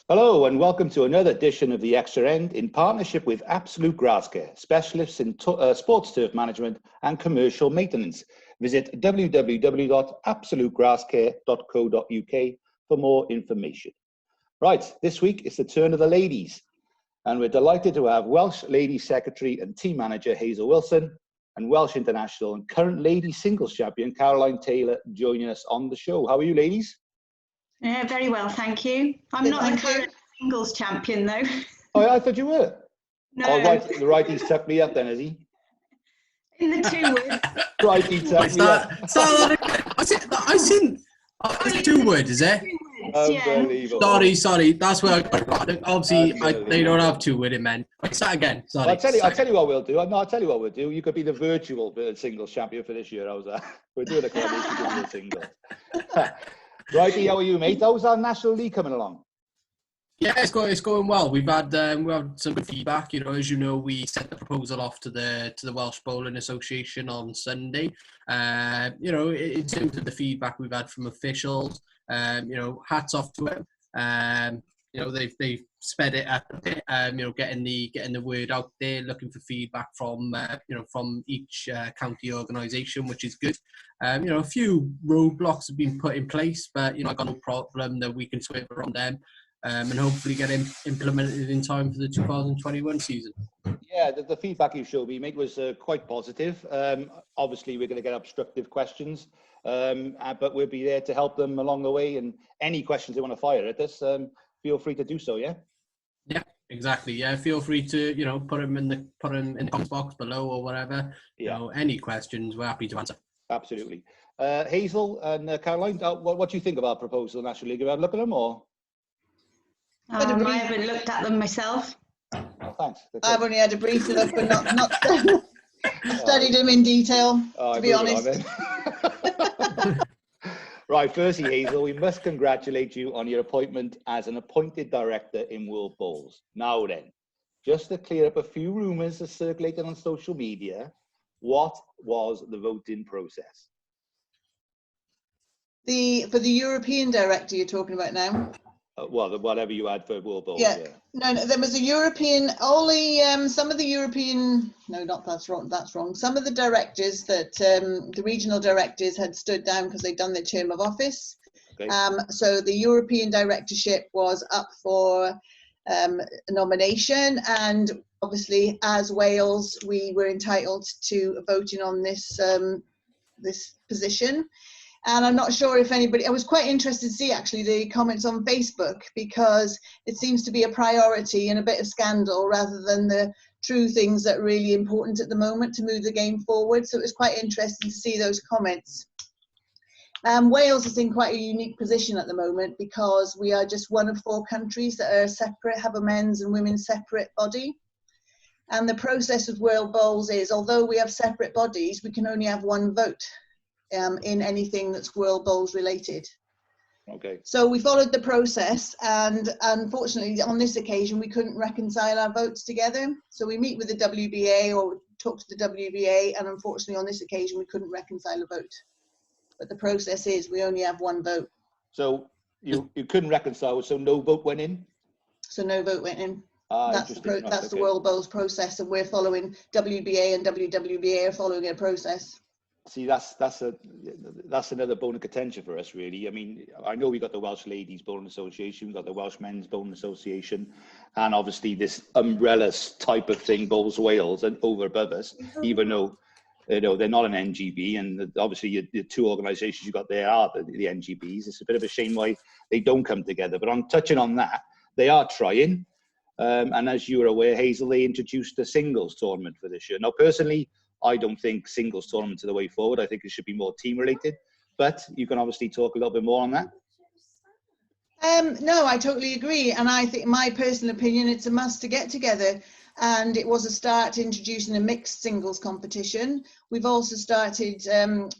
Hello and welcome to another edition of the Extra End in partnership with Absolute Grass Care, specialists in sports turf management and commercial maintenance. Visit www.absolutegrasscare.co.uk for more information. Right, this week it's the turn of the ladies, and we're delighted to have Welsh Ladies Secretary and Team Manager Hazel Wilson and Welsh International and current Ladies Singles Champion Caroline Taylor joining us on the show. How are you, ladies? Yeah, very well, thank you. I'm not the current singles champion, though. Oh, yeah, I thought you were. No. Oh, right, the righties tucked me up then, is he? In the 2 words. Righty tucked me up. I seen. It's 2 words, is it? Unbelievable. Sorry. That's where I got it wrong. Obviously, they don't have 2 word in men. Wait, start again. Sorry. I'll tell you what we'll do. No, I'll tell you what we'll do. You could be the virtual singles champion for this year. How's that? We're doing a coronation to be a single. Righty, how are you, mate? How's our National League coming along? Yeah, it's going well. We've had some good feedback. You know, as you know, we sent the proposal off to the Welsh Bowling Association on Sunday. You know, in terms of the feedback we've had from officials, you know, hats off to them. You know, they've sped it up a bit. You know, getting the word out there, looking for feedback from you know, from each county organisation, which is good. You know, a few roadblocks have been put in place, but you know, I got no problem that we can swerve around them. And hopefully get implemented in time for the 2021 season. Yeah, the feedback you showed me, mate, was quite positive. Obviously, we're going to get obstructive questions, but we'll be there to help them along the way. And any questions they want to fire at us, feel free to do so. Yeah. Yeah, exactly. Yeah, feel free to put them in the comments box below or whatever. Yeah. You know, any questions, we're happy to answer. Absolutely. Hazel and Caroline, what do you think of our proposal, National League? Have you had a look at them or? I haven't looked at them myself. Oh, thanks. I've only had a brief look, but not studied them in detail, to be honest. Right, firstly, Hazel, we must congratulate you on your appointment as an appointed director in World Bowls. Now then, just to clear up a few rumours that circulated on social media, what was the voting process? For the European director you're talking about now? Well, whatever you had for World Bowls. Yeah. No, there was a European, only some of the European, no, not that's wrong, some of the directors that, the regional directors had stood down because they'd done their term of office. Okay. So the European directorship was up for a nomination, and obviously as Wales, we were entitled to voting on this, this position. And I'm not sure if anybody, I was quite interested to see actually the comments on Facebook, because it seems to be a priority and a bit of scandal rather than the true things that are really important at the moment to move the game forward. So it was quite interesting to see those comments. Wales is in quite a unique position at the moment because we are just one of 4 countries that are separate, have a men's and women's separate body. And the process with World Bowls is, although we have separate bodies, we can only have 1 vote. In anything that's World Bowls related. Okay. So we followed the process, and unfortunately on this occasion we couldn't reconcile our votes together. So we meet with the WBA or talk to the WBA, and unfortunately on this occasion we couldn't reconcile a vote. But the process is we only have 1 vote. So you couldn't reconcile, so no vote went in? So no vote went in. That's the World Bowls process, and we're following WBA, and WWBA are following a process. See, that's another bone of contention for us, really. I mean, I know we got the Welsh Ladies Bowling Association, we got the Welsh Men's Bowling Association, and obviously this umbrella type of thing, Bowls Wales, and over above us, even though they're not an NGB, and obviously the 2 organisations you got there are the NGBs. It's a bit of a shame why they don't come together. But on touching on that, they are trying, and as you are aware, Hazel, they introduced a singles tournament for this year. Now, personally, I don't think singles tournaments are the way forward. I think it should be more team related, but you can obviously talk a little bit more on that. No, I totally agree. And I think, my personal opinion, it's a must to get together. and it was a start to introducing a mixed singles competition. We've also started,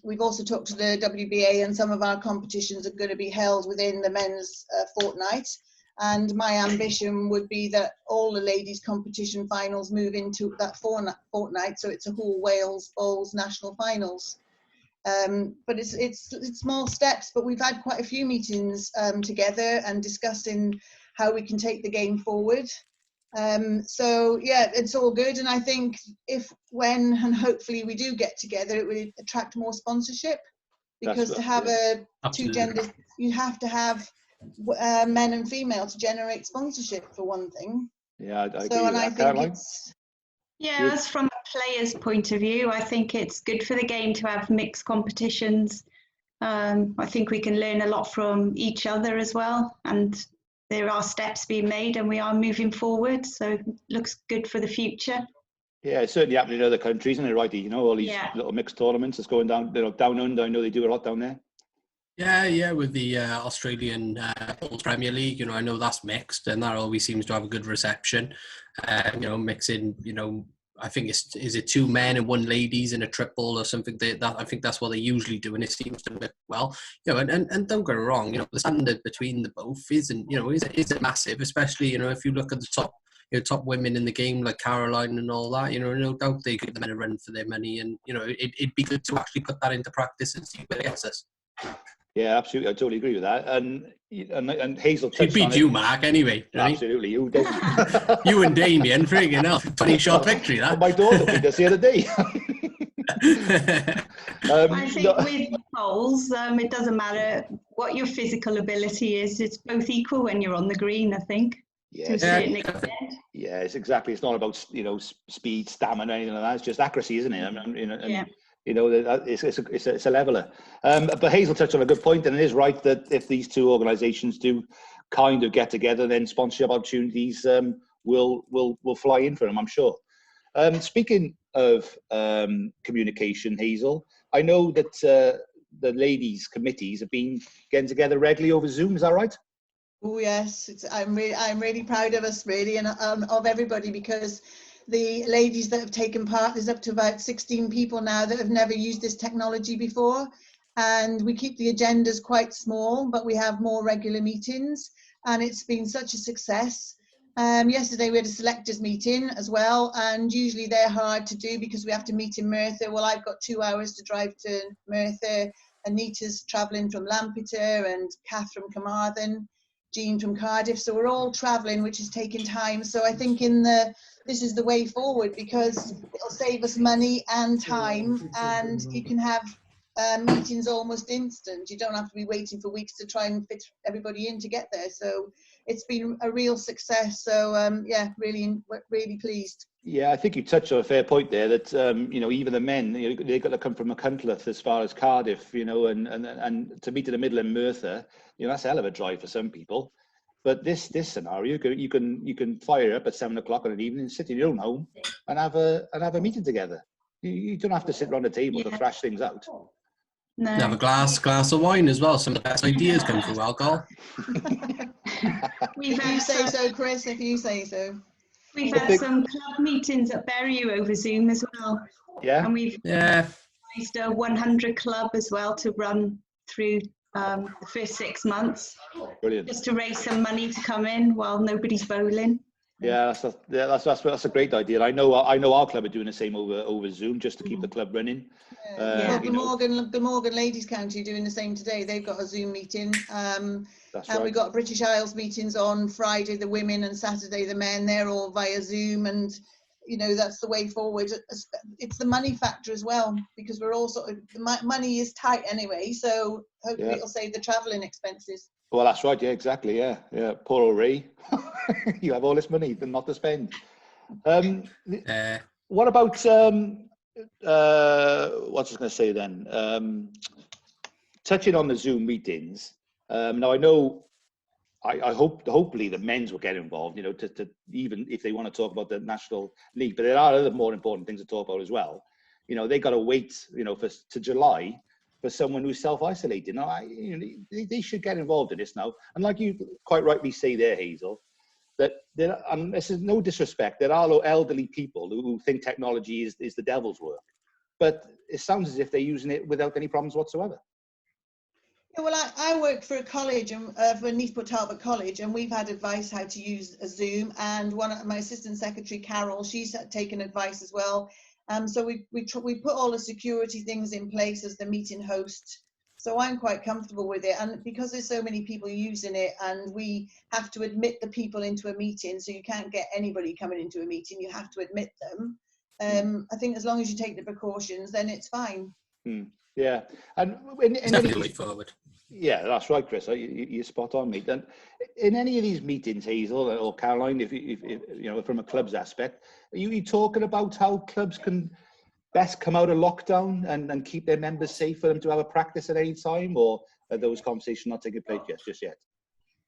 we've also talked to the WBA, and some of our competitions are going to be held within the men's fortnight. And my ambition would be that all the ladies' competition finals move into that fortnight, so it's a whole Wales Bowls national finals. But it's small steps, but we've had quite a few meetings together and discussing how we can take the game forward. So yeah, it's all good, and I think if, when, and hopefully we do get together, it will attract more sponsorship, because to have two genders, you have to have men and female to generate sponsorship, for one thing. Yeah, I agree So, and with I that, think Caroline. it's, Yeah, as from a player's point of view, I think it's good for the game to have mixed competitions. I think we can learn a lot from each other as well, and there are steps being made and we are moving forward, so it looks good for the future. Yeah, it's certainly happening in other countries, isn't it, Righty? You know, all these little mixed tournaments that's going down, you know, down under. I know they do a lot down there. Yeah, with the Australian Premier League, you know, I know that's mixed, and that always seems to have a good reception. You know, mixing, you know, I think is it 2 men and 1 ladies in a triple or something. That I think that's what they usually do, and it seems to work well. You know, and don't get me wrong, you know, the standard between the both isn't, you know, is massive, especially, you know, if you look at the top, you know, top women in the game like Caroline and all that, you know, no doubt they give the men a run for their money, and you know, it'd be good to actually put that into practice and see where it gets us. Yeah, absolutely. I totally agree with that. And Hazel touched She'd on beat it. you, Mark, anyway. Absolutely. You don't. You and Damien, friggin' hell. 20-shot victory, that. Well, my daughter beat us the other day. I think with bowls, it doesn't matter what your physical ability is. It's both equal when you're on the green, I think, to a certain extent. Yeah, it's exactly. It's not about, you know, speed, stamina, anything like that. It's just accuracy, isn't it? I mean, you know, it's a leveler. But Hazel touched on a good point, and it is right that if these two organisations do kind of get together, then sponsorship opportunities will fly in for them, I'm sure. Speaking of communication, Hazel, I know that the ladies' committees have been getting together regularly over Zoom. Is that right? Oh yes, I'm really proud of us, really, and of everybody, because the ladies that have taken part, there's up to about 16 people now that have never used this technology before, and we keep the agendas quite small, but we have more regular meetings, and it's been such a success. Yesterday we had a selectors meeting as well, and usually they're hard to do because we have to meet in Merthyr. Well, I've got 2 hours to drive to Merthyr, Anita's travelling from Lampeter, and Kath from Carmarthen, Jean from Cardiff, so we're all travelling, which is taking time. So I think this is the way forward, because it'll save us money and time, and you can have meetings almost instant. You don't have to be waiting for weeks to try and fit everybody in to get there. So it's been a real success. So yeah, really pleased. Yeah, I think you touched on a fair point there, that you know, even the men, you know, they've got to come from Machynlleth as far as Cardiff, you know, and to meet in the middle in Merthyr, you know, that's a hell of a drive for some people. But this scenario, you can fire up at 7 o'clock on an evening, sit in your own home, and have a meeting together. You don't have to sit around a table to thrash things out. No. Have a glass of wine as well. Some of the best ideas come through alcohol. If you say so, Chris. If you say so. We've had some club meetings at Bury over Zoom as well. Yeah. And we've raised a 100 club as well to run through the first 6 months. Brilliant. Just to raise some money to come in while nobody's bowling. Yeah, that's a great idea. I know our club are doing the same over Zoom, just to keep the club running. Well, the Morgan Ladies County are doing the same today. They've got a Zoom meeting. And we've got British Isles meetings on Friday, the women, and Saturday, the men. They're all via Zoom, and you know, that's the way forward. It's the money factor as well, because we're all sort of, money is tight anyway, so hopefully it'll save the travelling expenses. Well, that's right. Yeah, exactly. Yeah. Poor old Ray. You have all this money not to spend. What about what's I was going to say then? Touching on the Zoom meetings. Now I know. I hope, hopefully, the men's will get involved. You know, to even if they want to talk about the National League, but there are other more important things to talk about as well. You know, they got to wait. You know, to July for someone who's self-isolated. Now, they should get involved in this now. And like you quite rightly say there, Hazel, that there, and this is no disrespect, there are elderly people who think technology is the devil's work, but it sounds as if they're using it without any problems whatsoever. Yeah, well, I work for a college, for Neathport Talbot College, and we've had advice how to use a Zoom. And one of my assistant secretary, Carol, she's taken advice as well. So we put all the security things in place as the meeting host. So I'm quite comfortable with it. And because there's so many people using it, and we have to admit the people into a meeting, so you can't get anybody coming into a meeting, you have to admit them. I think as long as you take the precautions, then it's fine. Yeah, and in definitely the way forward. Yeah, that's right, Chris. You're spot on, mate. And in any of these meetings, Hazel or Caroline, if you know, from a club's aspect, are you talking about how clubs can best come out of lockdown and keep their members safe for them to have a practice at any time, or are those conversations not taking place just yet?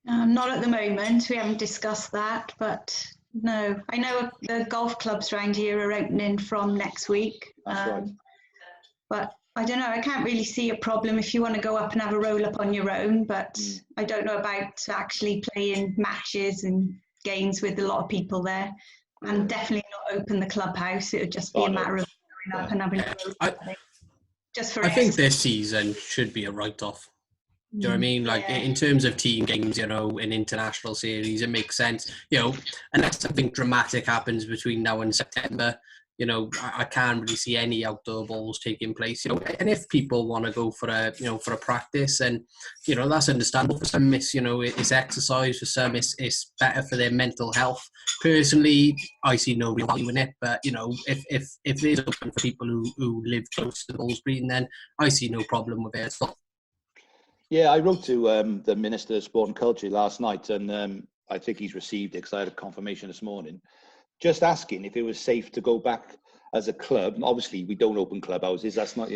Not at the moment. We haven't discussed that, but no. I know the golf clubs around here are opening from next week. That's right. But I don't know, I can't really see a problem if you want to go up and have a roll up on your own, but I don't know about actually playing matches and games with a lot of people there, and definitely not open the clubhouse. It would just be a matter of going up and having a roll up. Just for I think this season should be a write-off. Do you know what I mean? Like, in terms of team games, you know, in international series, it makes sense. You know, unless something dramatic happens between now and September, you know, I can't really see any outdoor balls taking place. You know, and if people want to go for a practice, and you know, that's understandable. For some, it's exercise. For some, it's better for their mental health. Personally, I see no real value in it. But you know, if it is open for people who live close to the ball's green, then I see no problem with it. Yeah, I wrote to the Minister of Sport and Culture last night, and I think he's received it because I had a confirmation this morning, just asking if it was safe to go back as a club. Obviously, we don't open clubhouses. That's not,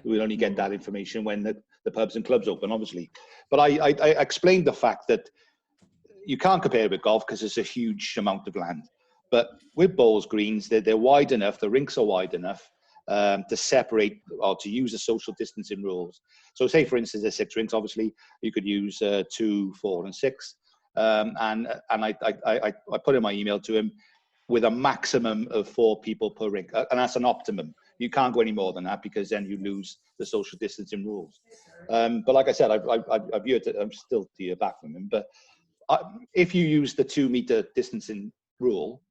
we'll only get that information when the pubs and clubs open, obviously. But I explained the fact that you can't compare it with golf because it's a huge amount of land. But with bowls greens, they're wide enough, the rinks are wide enough to separate or to use the social distancing rules. So say, for instance, there's 6 rinks, obviously, you could use 2, 4 and 6. And I put in my email to him, with a maximum of 4 people per rink, and that's an optimum. You can't go any more than that because then you lose the social distancing rules. But like I said, I've heard it, I'm still to hear back from him. But if you use the 2 meter distancing rule,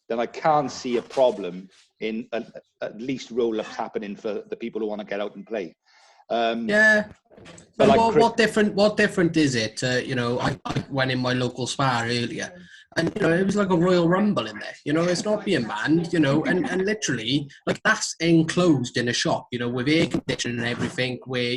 then I can't see a problem in at least roll-ups happening for the people who want to get out and play. Yeah. But like what different is it? I went in my local spa earlier, and it was like a Royal Rumble in there. It's not being banned. And literally, like, that's enclosed in a shop. With air conditioning and everything, where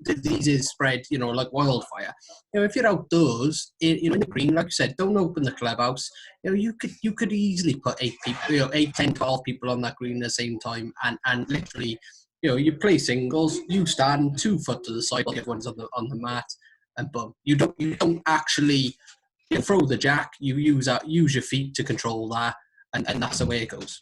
diseases spread. Like wildfire. If you're outdoors, in the green, like you said, don't open the clubhouse. You could easily put 8 people, 8, 10, 12 people on that green at the same time, and literally. You play singles, you stand 2 foot to the side, while everyone's on the mat, and boom. You don't actually throw the jack. You use your feet to control that, and that's the way it goes.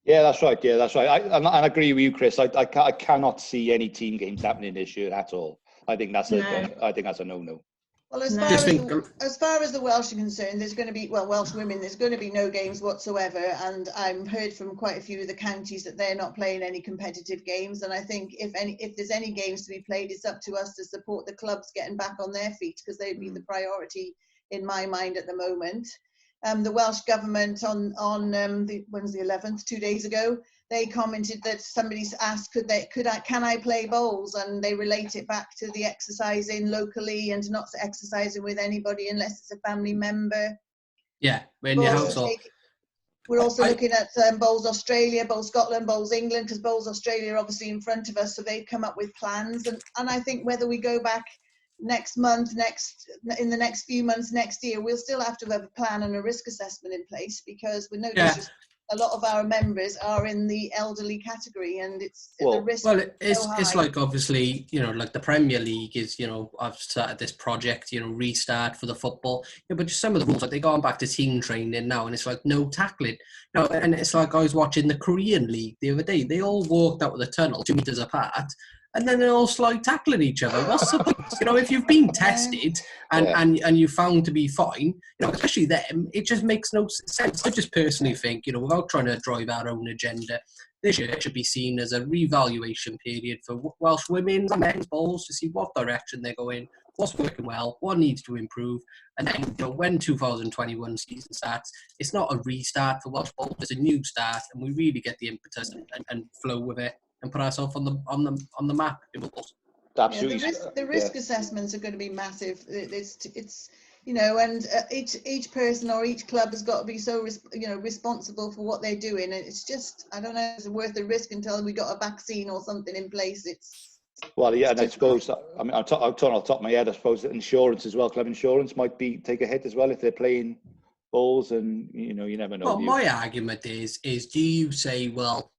Yeah, that's right. Yeah, that's right. I agree with you, Chris. I cannot see any team games happening this year at all. I think that's a no-no. Well, as far as the Welsh are concerned, there's going to be, Welsh women, there's going to be no games whatsoever. And I've heard from quite a few of the counties that they're not playing any competitive games. And I think if there's any games to be played, it's up to us to support the clubs getting back on their feet, because they'd be the priority in my mind at the moment. The Welsh government on when's the 11th, 2 days ago, they commented that somebody's asked, can I play bowls? And they relate it back to the exercising locally and not exercising with anybody unless it's a family member. Yeah, in your household. We're also looking at Bowls Australia, Bowls Scotland, Bowls England, because Bowls Australia are obviously in front of us, so they've come up with plans. And I think whether we go back next month, in the next few months next year, we'll still have to have a plan and a risk assessment in place, because we know a lot of our members are in the elderly category, and the risk. Well, it's like, obviously, like the Premier League is, I've started this project, restart for the football. But just some of the rules, like they're going back to team training now, and it's like no tackling. And it's like I was watching the Korean League the other day. They all walked out of the tunnel 2 meters apart. and then they're all slide tackling each other. What's the point? You know, if you've been tested and you found to be fine, you know, especially them, it just makes no sense. I just personally think, you know, without trying to drive our own agenda, this year should be seen as a revaluation period for Welsh women's and men's bowls to see what direction they're going, what's working well, what needs to improve, and then, you know, when 2021 season starts, it's not a restart for Welsh bowls, it's a new start, and we really get the impetus and flow with it and put ourselves on the map in bowls. Absolutely. Yeah, the risk assessments are going to be massive. It's you know, and each person or each club has got to be so responsible for what they're doing, and it's just, I don't know, it's worth the risk until we got a vaccine or something in place. Well, yeah, and I suppose, I mean, I'm talking off the top of my head, I suppose that insurance as well, club insurance might take a hit as well if they're playing bowls, and, you know, you never know. Well, my argument is do you say, well,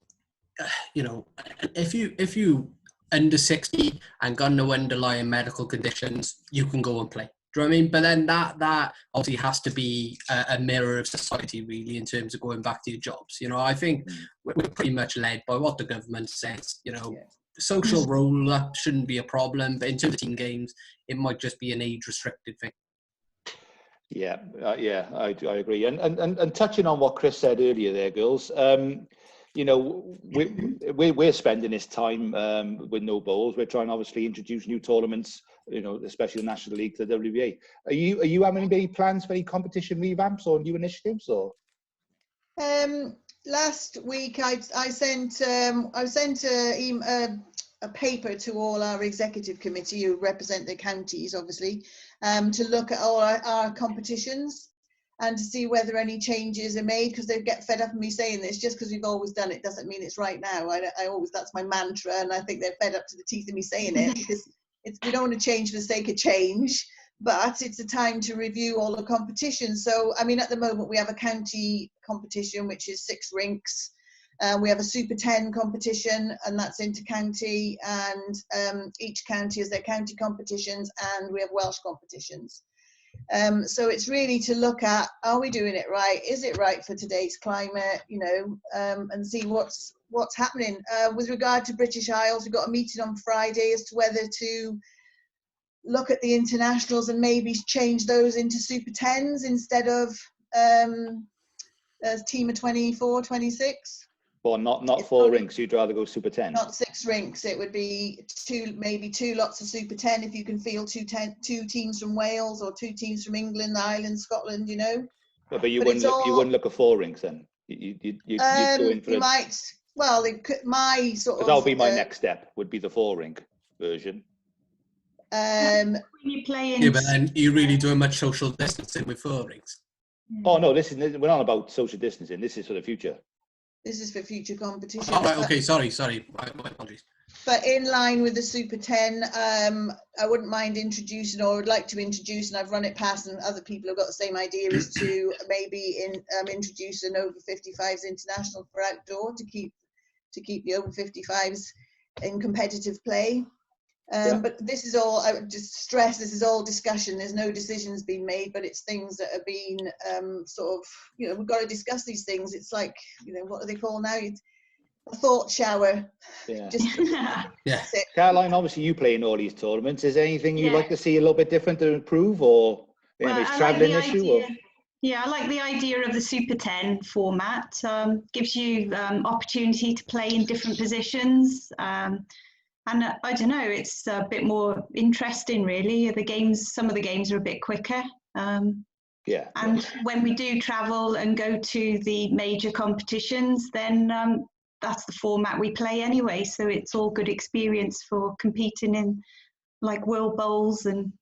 you know, if you under 60 and got no underlying medical conditions, you can go and play. Do you know what I mean? But then that obviously has to be a mirror of society, really, in terms of going back to your jobs. You know, I think we're pretty much led by what the government says. You know, social roll-up shouldn't be a problem, but in terms of team games, it might just be an age-restricted thing. Yeah, I agree. And touching on what Chris said earlier there, girls, you know, we're spending this time with no bowls. We're trying to obviously introduce new tournaments, you know, especially the National League, the WBA. Are you having any plans for any competition revamps or new initiatives, or? Last week I sent a paper to all our executive committee who represent the counties, obviously, to look at all our competitions and to see whether any changes are made, because they get fed up of me saying this. Just because we've always done it doesn't mean it's right now. I always, that's my mantra, and I think they're fed up to the teeth of me saying it, because we don't want to change for the sake of change, but it's a time to review all the competitions. So, I mean, at the moment we have a county competition, which is 6 rinks. We have a Super 10 competition, and that's inter-county, and each county has their county competitions, and we have Welsh competitions. So it's really to look at, are we doing it right? Is it right for today's climate? You know, and see what's happening. With regard to British Isles, we've got a meeting on Friday as to whether to look at the internationals and maybe change those into Super 10s instead of a team of 24, 26. Or not 4 rinks, you'd rather go Super 10? Not 6 rinks, it would be maybe 2 lots of Super 10 if you can field 2 teams from Wales or 2 teams from England, Ireland, Scotland, you know. But you wouldn't look at 4 rinks then? You'd go in for my sort of... That would be my next step, would be the 4 rink version. When you play in... Yeah, but then you're really doing much social distancing with 4 rinks. Oh, no, we're not about social distancing. This is for the future. This is for future competition. Oh, right, okay, sorry. My apologies. But in line with the Super 10, I wouldn't mind introducing, or would like to introduce, and I've run it past, and other people have got the same idea, is to maybe introduce an over 55s international for outdoor to keep the over 55s in competitive play. But this is all, I would just stress, this is all discussion. There's no decisions being made, but it's things that are being sort of, you know, we've got to discuss these things. It's like, you know, what do they call now? A thought shower. Yeah. Yeah. Caroline, obviously you play in all these tournaments. Is there anything you'd like to see a little bit different to improve, or maybe it's travelling issue? Or? Yeah, I like the idea of the Super 10 format. Gives you opportunity to play in different positions. And I don't know, it's a bit more interesting, really. Some of the games are a bit quicker. And when we do travel and go to the major competitions, then that's the format we play anyway. So it's all good experience for competing in like World Bowls and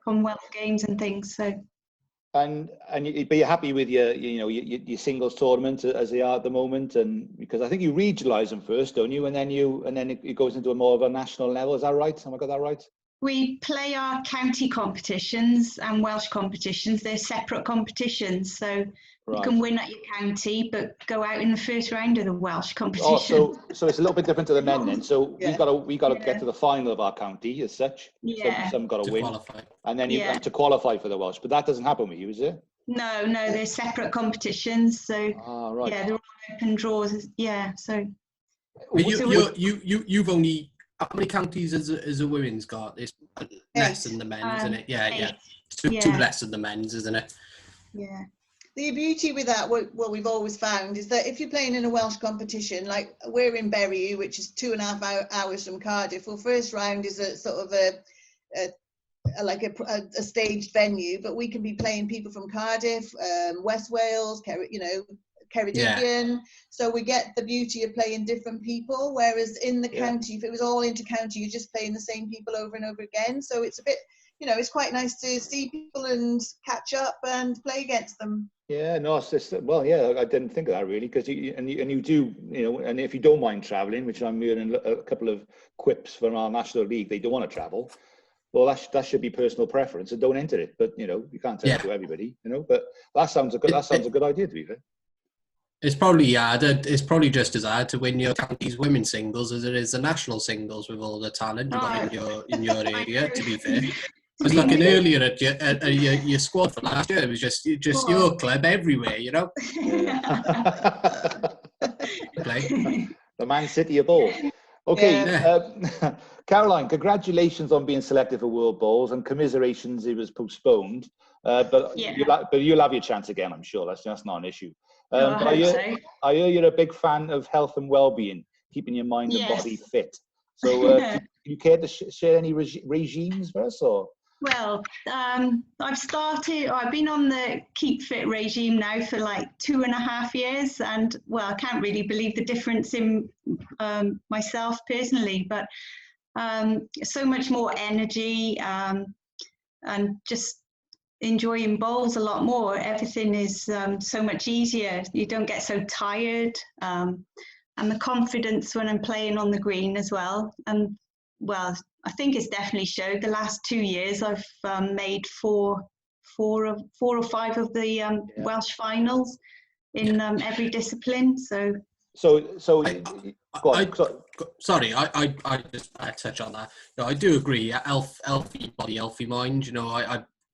Commonwealth Games and things. So. And you're happy with your singles tournament as they are at the moment, and because I think you regionalise them first, don't you? And then it goes into a more of a national level. Is that right? Have I got that right? We play our county competitions and Welsh competitions. They're separate competitions, so you can win at your county, but go out in the first round of the Welsh competition. Oh, so it's a little bit different to the men then. So we got to get to the final of our county as such. Yeah. Some got to win, qualify. and then you have to qualify for the Welsh. But that doesn't happen with you, is it? No, they're separate competitions. So right. they're all open draws. Yeah, so. You've only How many counties is a women's got? It's less than the men's, isn't it? Yeah, 8. yeah. Two less than the men's, isn't it? Yeah. The beauty with that, what we've always found, is that if you're playing in a Welsh competition, like we're in Bury, which is 2.5 hours from Cardiff, well, first round is a sort of a staged venue, but we can be playing people from Cardiff, West Wales, Ceredigion. So we get the beauty of playing different people, whereas in the county, if it was all inter-county, you're just playing the same people over and over again. So it's a bit, it's quite nice to see people and catch up and play against them. Yeah, no, it's just, well, yeah, I didn't think of that really, because you do, and if you don't mind traveling, which I'm hearing a couple of quips from our National League, they don't want to travel. Well, that should be personal preference, and don't enter it. But you can't tell it to everybody, But that sounds a good idea, to be fair. It's probably harder. It's probably just as hard to win your county's women's singles as it is the national singles with all the talent you've got in your area. To be fair, I was looking earlier at your squad for last year. It was just your club everywhere, The Man City of all. Okay, Caroline, congratulations on being selected for World Bowls, and commiserations it was postponed. But you'll have your chance again, I'm sure. That's not an issue. But I hear you're a big fan of health and well-being, keeping your mind and body fit. So, do you care to share any regimes for us, or? Well, I've been on the Keep Fit regime now for like 2.5 years, and I can't really believe the difference in myself personally, but so much more energy and just enjoying bowls a lot more. Everything is so much easier. You don't get so tired, and the confidence when I'm playing on the green as well. And I think it's definitely showed. The last 2 years, I've made four or five of the Welsh finals in every discipline. So sorry, I just touch on that. I do agree. Healthy body, healthy mind.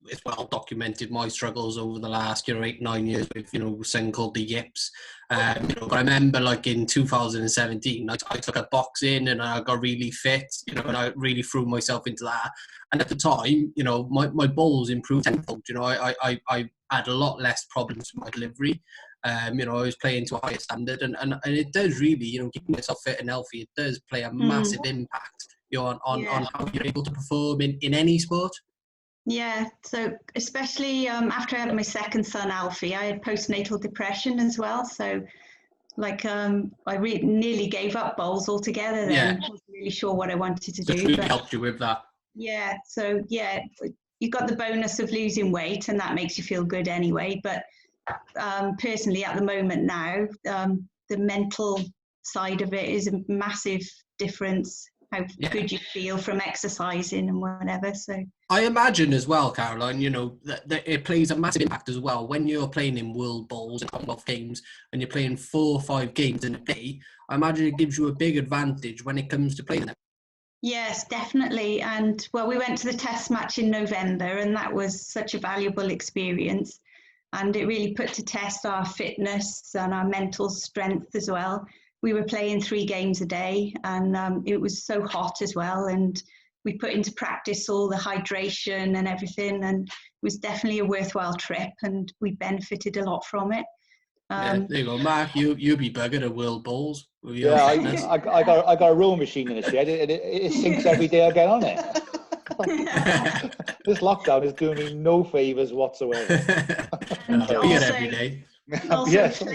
It's well documented my struggles over the last 8-9 years with a thing called the yips. But I remember in 2017 I took up boxing and I got really fit, and I really threw myself into that. And at the time, my bowls improved tenfold. I had a lot less problems with my delivery. I was playing to a higher standard, and it does really, keeping yourself fit and healthy, it does play a massive impact on how you're able to perform in any sport. Yeah, so especially after I had my second son, Alfie, I had postnatal depression as well. So I nearly gave up bowls altogether then. I wasn't really sure what I wanted to do. It really helped you with that. Yeah, so you got the bonus of losing weight, and that makes you feel good anyway. But personally, at the moment now, the mental side of it is a massive difference. How good you feel from exercising and whatever. So I imagine as well, Caroline, that it plays a massive impact as well when you're playing in World Bowls and Commonwealth Games, and you're playing 4 or 5 games in a day. I imagine it gives you a big advantage when it comes to playing them. Yes, definitely. And we went to the test match in November, and that was such a valuable experience. And it really put to test our fitness and our mental strength as well. We were playing 3 games a day, and it was so hot as well. And we put into practice all the hydration and everything, and it was definitely a worthwhile trip, and we benefited a lot from it. There you go, Mark. You'll be buggered at World Bowls. Yeah, I got a rowing machine in the shed. It sinks every day I get on it. This lockdown is doing me no favours whatsoever. Every day. Also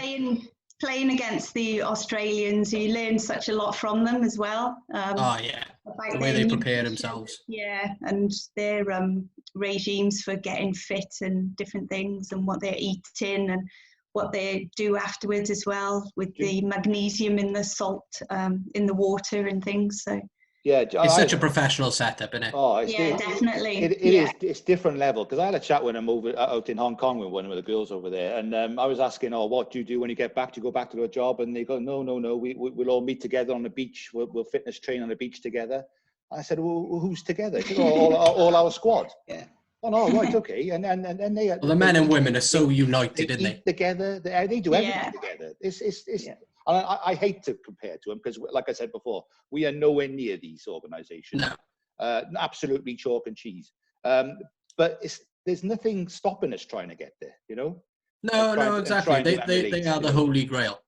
playing against the Australians, you learn such a lot from them as well. The way they prepare themselves. Yeah, and their regimes for getting fit and different things, and what they're eating and what they do afterwards as well, with the magnesium in the salt in the water and things. So it's such a professional setup, isn't it? Oh, definitely. It is. It's different level, because I had a chat with them out in Hong Kong with one of the girls over there, and I was asking, what do you do when you get back? Do you go back to a job? And they go, no, we'll all meet together on the beach. We'll fitness train on the beach together. I said, well, who's together? He said, all our squad. Yeah. Oh no, right, okay, and they. The men and women are so united, aren't they? Together, they do everything together. It's I hate to compare to them because, like I said before, we are nowhere near these organisations. No. Absolutely chalk and cheese. But there's nothing stopping us trying to get there, you know? No, exactly. They are the holy grail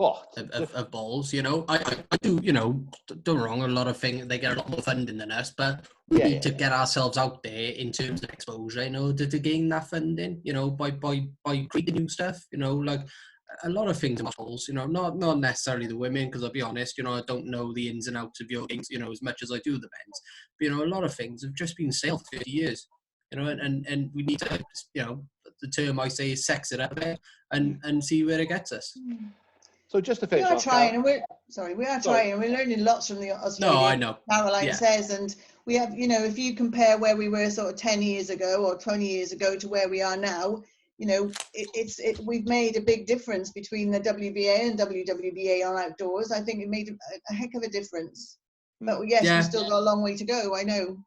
Oh, of balls, you know. I do, you know, don't get me wrong, a lot of things, they get a lot more funding than us, but we need to get ourselves out there in terms of exposure in order to gain that funding, you know, by creating new stuff, you know, like a lot of things in balls, you know, not necessarily the women, because I'll be honest, you know, I don't know the ins and outs of your games, you know, as much as I do the men's, but, you know, a lot of things have just been sailed for 30 years. You know, and we need to, you know, the term I say is sex it up there and see where it gets us. So just to finish we are off, trying, and we're learning lots from the Australia. No, I know. Caroline says, and we have, you know, if you compare where we were sort of 10 years ago or 20 years ago to where we are now, you know, we've made a big difference between the WBA and WWBA on outdoors. I think it made a heck of a difference. But yes, we've still got a long way to go. I know.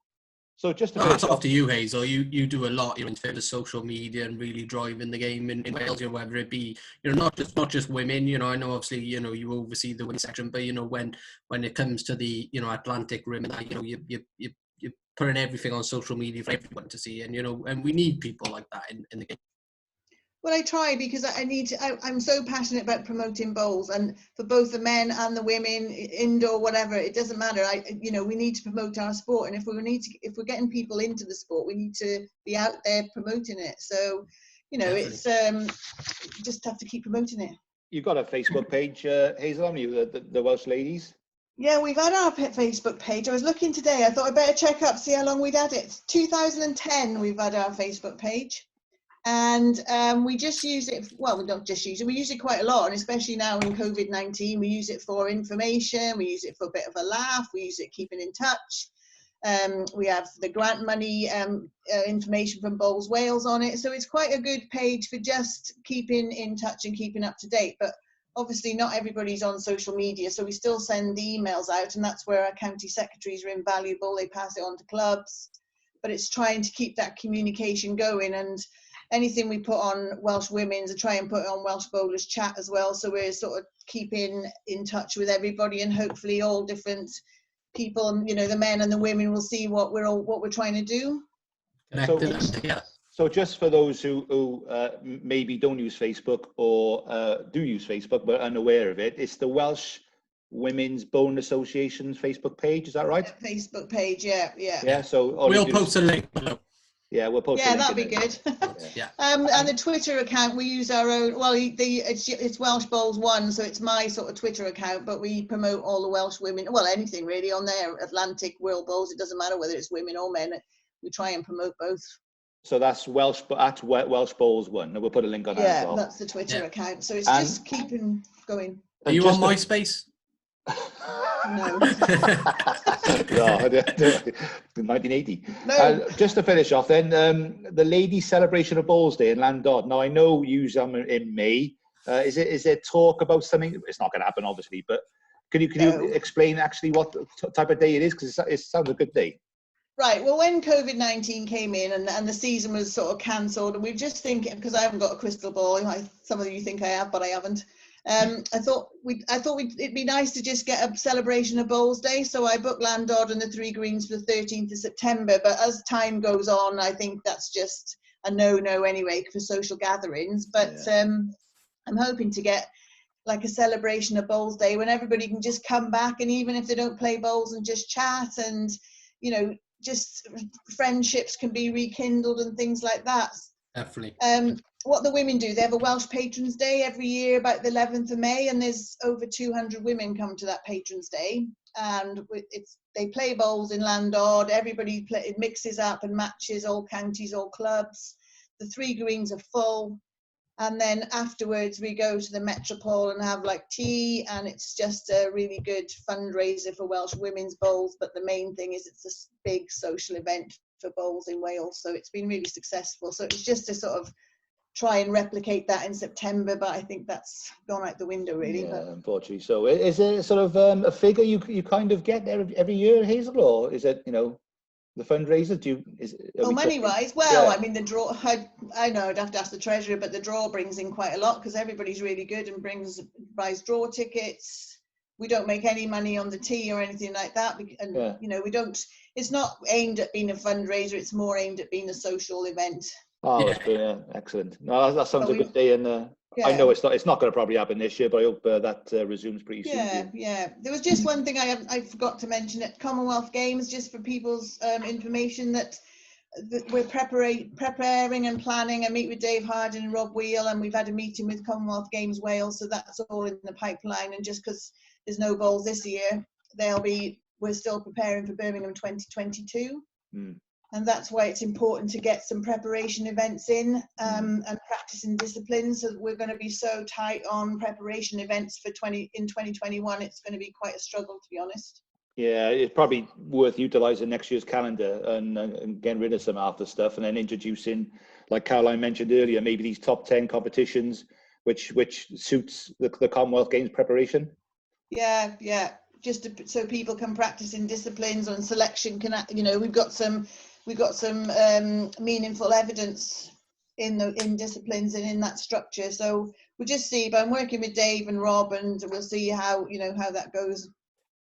So just to that's off to you, Hazel. You do a lot, you know, in terms of social media and really driving the game in Wales, you know, whether it be, you know, not just women, you know, I know obviously, you know, you oversee the women's section, but you know, when it comes to the, you know, Atlantic Rim and that, you know, you're putting everything on social media for everyone to see, and you know, and we need people like that in the game. Well, I try because I'm so passionate about promoting bowls, and for both the men and the women, indoor, whatever, it doesn't matter. You know, we need to promote our sport, and if we're getting people into the sport, we need to be out there promoting it. So, you know, Definitely. It's just have to keep promoting it. You've got a Facebook page, Hazel, haven't you? The Welsh Ladies. Yeah, we've had our Facebook page. I was looking today. I thought I'd better check up, see how long we'd had it. 2010, we've had our Facebook page. And we just use it, well, we don't just use it, we use it quite a lot, and especially now in COVID-19, we use it for information, we use it for a bit of a laugh, we use it keeping in touch. We have the grant money information from Bowls Wales on it, so it's quite a good page for just keeping in touch and keeping up to date. But obviously not everybody's on social media, so we still send emails out, and that's where our county secretaries are invaluable. They pass it on to clubs, but it's trying to keep that communication going. And anything we put on Welsh Women's, I try and put it on Welsh Bowlers Chat as well, so we're sort of keeping in touch with everybody, and hopefully all different people, and you know, the men and the women will see what we're trying to do. So just for those who maybe don't use Facebook or do use Facebook but unaware of it, it's the Welsh Women's Bowling Association's Facebook page. Is that right? Facebook page, yeah. Yeah. So we'll post a link below. Yeah, we'll post. Yeah, that'd be good. And the Twitter account, we use our own. Well, it's Welsh Bowls 1, so it's my sort of Twitter account. But we promote all the Welsh women. Well, anything really on there. Atlantic, World Bowls. It doesn't matter whether it's women or men. We try and promote both. So that's Welsh Bowls 1. We'll put a link on that as well. Yeah, that's the Twitter account. So it's just keeping going. Are you on MySpace? No. No, 1980. No. Just to finish off then, the Ladies Celebration of Bowls Day in Landod. Now I know you in May. Is there talk about something? It's not going to happen, obviously, but can you explain actually what type of day it is? Because it sounds a good day. Right. Well, when COVID-19 came in and the season was sort of cancelled, and we're just thinking, because I haven't got a crystal ball, some of you think I have, but I haven't. I thought it'd be nice to just get a celebration of Bowls Day, so I booked Landod and the 3 Greens for the 13th of September. But as time goes on, I think that's just a no anyway for social gatherings. But I'm hoping to get like a celebration of Bowls Day when everybody can just come back, and even if they don't play bowls, and just chat, and you know, just friendships can be rekindled and things like that. Definitely. What the women do, they have a Welsh Patrons Day every year about the 11th of May, and there's over 200 women come to that Patrons Day, and they play bowls in Landod. Everybody it mixes up and matches, all counties, all clubs. The 3 Greens are full, and then afterwards we go to the Metropole and have like tea, and it's just a really good fundraiser for Welsh women's bowls. But the main thing is it's a big social event for bowls in Wales, so it's been really successful. So it's just a sort of try and replicate that in September, but I think that's gone out the window really. Yeah, unfortunately. So is there sort of a figure you kind of get every year, Hazel, or is it, you know, the fundraiser? Money wise, well, I mean, the draw, I know I'd have to ask the treasurer, but the draw brings in quite a lot because everybody's really good and brings prize draw tickets. We don't make any money on the tea or anything like that. And, you know, it's not aimed at being a fundraiser. It's more aimed at being a social event. Oh, that's brilliant. Excellent. No, that sounds a good day. And I know it's not going to probably happen this year, but I hope that resumes pretty soon. Yeah. There was just one thing I forgot to mention at Commonwealth Games, just for people's information, that we're preparing and planning. I meet with Dave Harding and Rob Wheel, and we've had a meeting with Commonwealth Games Wales, so that's all in the pipeline. And just because there's no bowls this year, we're still preparing for Birmingham 2022. And that's why it's important to get some preparation events in and practicing disciplines. So we're going to be so tight on preparation events for 2021. It's going to be quite a struggle, to be honest. Yeah, it's probably worth utilising next year's calendar and getting rid of some after stuff, and then introducing, like Caroline mentioned earlier, maybe these top 10 competitions, which suits the Commonwealth Games preparation. Yeah. Just so people can practice in disciplines, and selection can, you know, we've got some meaningful evidence in disciplines and in that structure. So we'll just see. But I'm working with Dave and Rob, and we'll see how that goes.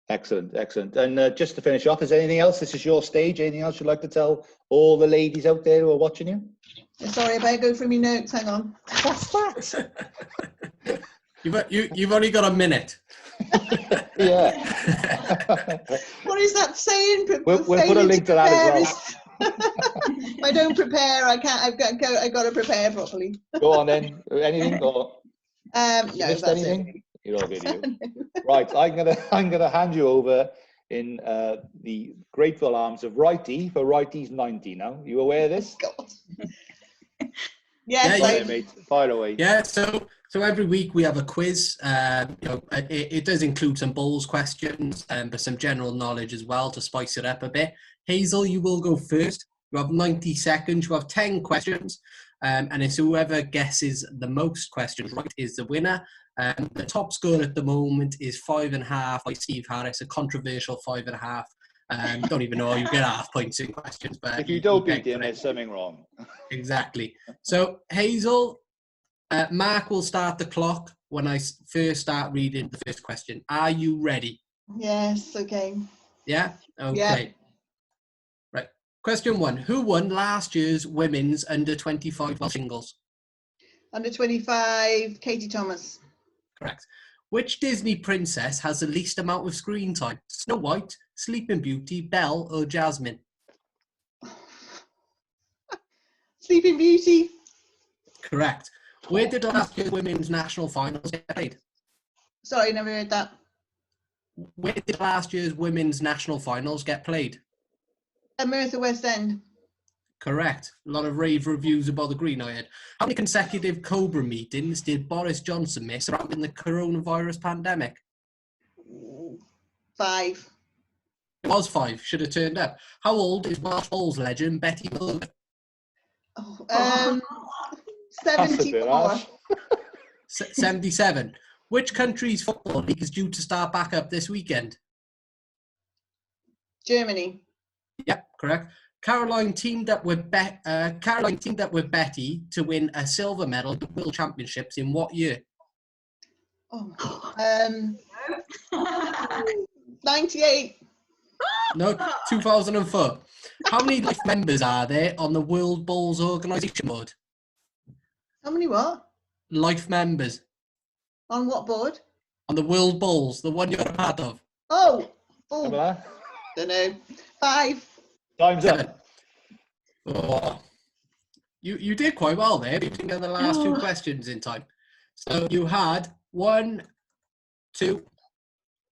Excellent. And just to finish off, is there anything else? This is your stage. Anything else you'd like to tell all the ladies out there who are watching you? Sorry, I better go through my notes. Hang on. What's that? You've only got a minute. Yeah. What is that saying? We'll put a link to that as well. If I don't prepare, I can't. I've got to prepare properly. Go on then. Anything? Or no, missed that's anything? it. You're all good. Right, I'm gonna hand you over in the grateful arms of Righty for Righty's 90. Now, you aware of this? God. Yes, mate. Fire away. Yeah. So every week we have a quiz. It does include some bowls questions, but some general knowledge as well to spice it up a bit. Hazel, you will go first. You have 90 seconds. You have 10 questions, and it's whoever guesses the most questions right is the winner. The top score at the moment is 5.5 by Steve Harris, a controversial 5.5. Don't even know how you get half points in questions, but if you don't beat him, there's something wrong. Exactly. So Hazel, Mark will start the clock when I first start reading the first question. Are you ready? Yes. Okay. Yeah. Okay. Yeah. Right. Question 1: Who won last year's women's under-25 Welsh singles? Under 25, Katie Thomas. Correct. Which Disney princess has the least amount of screen time? Snow White, Sleeping Beauty, Belle, or Jasmine? Sleeping Beauty. Correct. Where did last year's women's national finals get played? Sorry, never heard that. Where did last year's women's national finals get played? Merthyr West End. Correct. A lot of rave reviews about the green I had. How many consecutive Cobra meetings did Boris Johnson miss surrounding the coronavirus pandemic? 5. It was 5. Should have turned up. How old is Welsh bowls legend Betty Mulligan? 74. 77. Which country's football league is due to start back up this weekend? Germany. Yep, correct. Caroline teamed up with Betty to win a silver medal at the World Championships in what year? 98. No, 2004. How many life members are there on the World Bowls Organisation board? How many what? Life members. On what board? On the World Bowls, the one you're a part of. Oh. Remember that? Don't know. 5. Time's up. Oh. You did quite well there. You didn't get the last 2 questions in time. So you had 1, 2,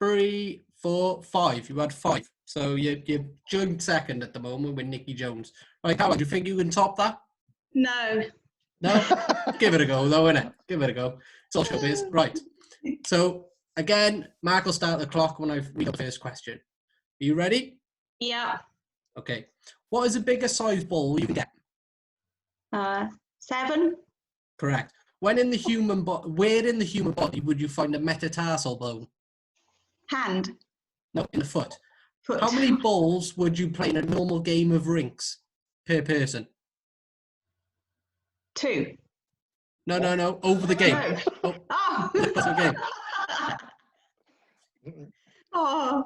3, 4, 5. You had 5. So you're joint second at the moment with Nikki Jones. Right, Caroline, do you think you can top that? No. No? Give it a go, though, innit? Give it a go. It's all showbiz. Right. So, again, Mark will start the clock when I read the first question. Are you ready? Yeah. Okay. What is the biggest size ball you can get? 7. Correct. Where in the human body would you find a metatarsal bone? Hand. No, in the foot. Foot. How many balls would you play in a normal game of rinks per person? 2. No. Over the game. No. Oh, that's the game. Oh,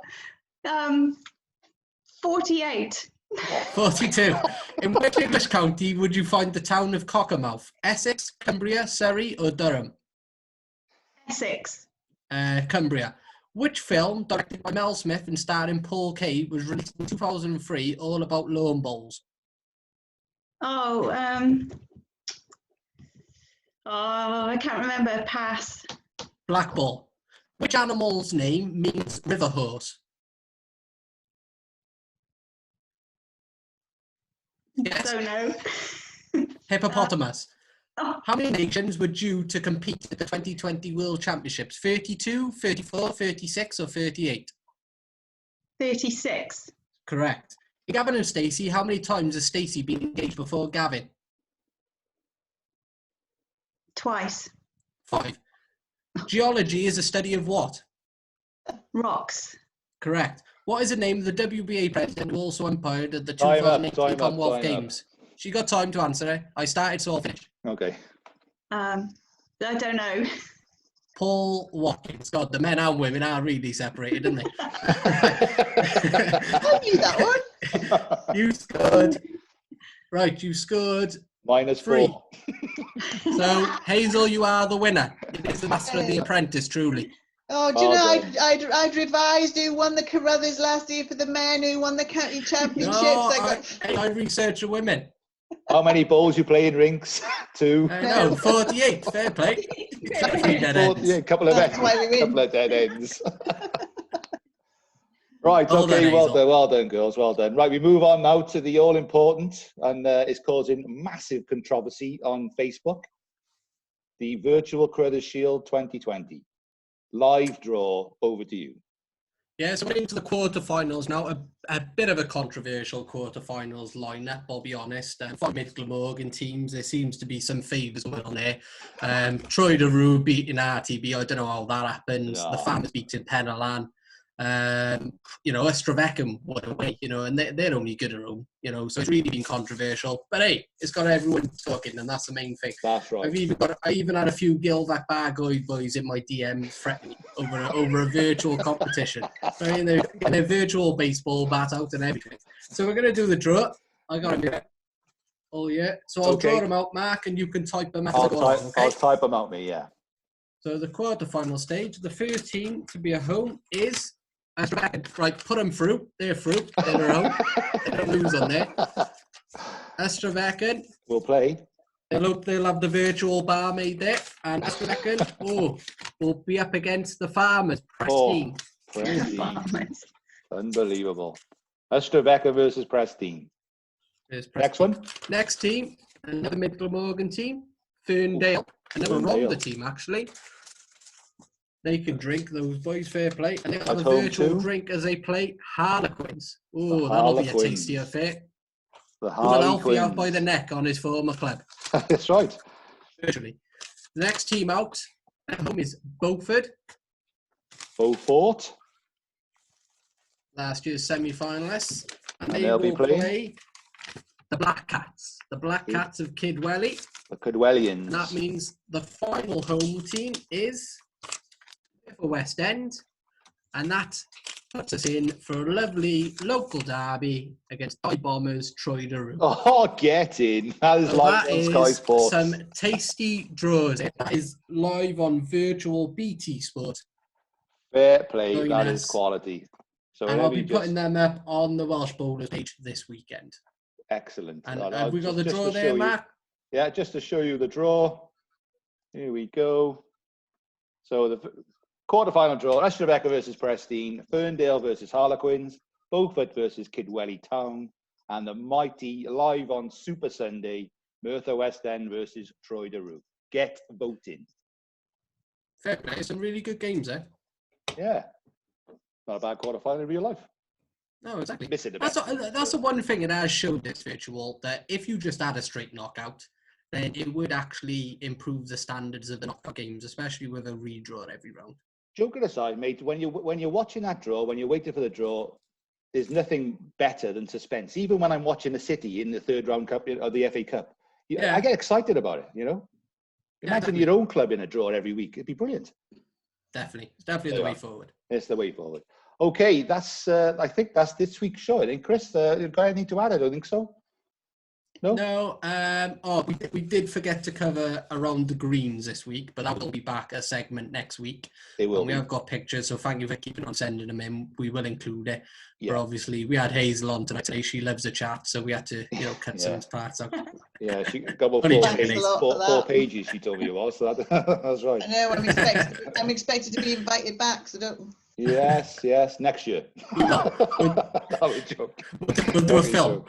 48. 42. In which English county would you find the town of Cockermouth? Essex, Cumbria, Surrey, or Durham? Essex. Cumbria. Which film, directed by Mel Smith and starring Paul Kaye, was released in 2003, all about lawn bowls? Oh, I can't remember. Pass. Black Ball. Which animal's name means river horse? Yes. Don't know. Hippopotamus. Oh, How many nations were due to compete at the 2020 World Championships? 32, 34, 36, or 38? 36. Correct. Gavin and Stacey, how many times has Stacey been engaged before Gavin? Twice. 5. Geology is a study of what? Rocks. Correct. What is the name of the WBA president who also umpired at the Time up, 2008 Commonwealth time up. Games? She got time to answer it. I started, so I'll finish. Okay. I don't know. Paul Watkins. God, the men and women are really separated, aren't they? I knew that one. You scored. Right, you scored -4. 3. So, Hazel, you are the winner. It is the Master of the Apprentice, truly. Oh, do you Well know, done. I'd revised who won the Carruthers last year for the men, who won the county championships. No, I I research the women. How many balls you play in rinks? 2. No, 48. Fair play. 40, a couple of That's why we win. couple of dead ends. Right, Well okay, done, Hazel. well done, girls, well done. Right, we move on now to the all-important, and it's causing massive controversy on Facebook. The Virtual Carruthers Shield 2020. Live draw, over to you. Yeah, so we're into the quarterfinals now. A bit of a controversial quarterfinals lineup, I'll be honest. For mid-Glamorgan teams, there seems to be some favours going on there. Troy DeRue beating RTB, I don't know how that happens. No. The Farmers beating Penellan. Xtra won away, and they're only good at home, so it's really been controversial. But hey, it's got everyone talking, and that's the main thing. That's right. I even had a few Gilvac Bargoed boys in my DM threatening over a virtual competition. I mean, they're getting a virtual baseball bat out and everything. So we're going to do the draw. I got them. Oh, yeah. So I'll draw them out, Mark, and you can type them after I'll type them out, me, yeah. So the quarterfinal stage, the first team to be at home is Xtra. Right, put them through. They're through. They're at home. They don't lose on there. Xtra We'll play. They'll have the virtual bar made there. And Xtra will be up against the Farmers. Pristine. Pristine. Unbelievable. Xtra versus Pristine. Next one. Next team, another Mid-Glamorgan team, Ferndale. Another Rhondda team, actually. They can drink, those boys, fair play. And they have a virtual drink as they play Harlequins. Oh, that'll be a tasty affair. The Harlequins. Alfie out by the neck on his former club. That's right. Virtually. The next team out at home is Beaufort. Beaufort. Last year's semi-finalists. And they they'll will be playing play the Black Cats. The Black Cats of Kidwelly. The Kidwellians. And that means the final home team is for West End, and that puts us in for a lovely local derby against Die Bombers Troy DeRue. Oh, get in. That is live on Sky Sports. Some tasty draws. That is live on virtual BT Sport. Fair play. Very that nice. Is quality. So and I'll be putting them up on the Welsh Bowlers page this weekend. Excellent. And have we got the draw there, Matt? Yeah, just to show you the draw. Here we go. So the quarterfinal draw, Xtra versus Pristine, Ferndale versus Harlequins, Beaufort versus Kidwelly Town, and the mighty live on Super Sunday, Merthyr West End versus Troy DeRue. Get voting. Fair play. Some really good games there. Yeah. Not a bad quarterfinal in real life. No, exactly. That's the one thing it has showed this virtual, that if you just had a straight knockout, then it would actually improve the standards of the knockout games, especially with a redraw every round. Joking aside, mate, when you're watching that draw, when you're waiting for the draw, there's nothing better than suspense. Even when I'm watching the City in the third round cup of the FA Cup, I get excited about it. Imagine your own club in a draw every week; it'd be brilliant. Definitely. It's definitely the way forward. It's the way forward. Okay, that's I think that's this week's show. I think, Chris, you got anything to add? I don't think so. No. We did forget to cover around the greens this week, but that will be back a segment next week. They will. We have got pictures, so thank you for keeping on sending them in. We will include it. Yeah. But obviously, we had Hazel on tonight. She loves a chat, so we had to, cut some parts out. Yeah, she got about four pages. She told me it was. So that's right. I know. I'm expected to be invited back, so don't. Yes, next year. We'll do a film.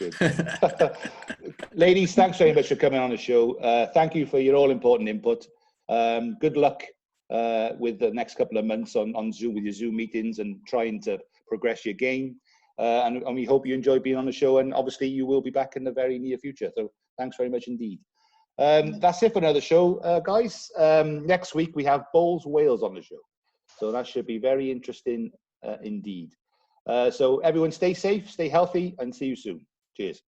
Ladies, thanks very much for coming on the show. Thank you for your all-important input. Good luck with the next couple of months on Zoom, with your Zoom meetings and trying to progress your game. And we hope you enjoy being on the show. And obviously, you will be back in the very near future. So thanks very much indeed. That's it for another show, guys. Next week, we have Bowls Wales on the show. So that should be very interesting indeed. So everyone stay safe, stay healthy, and see you soon. Cheers.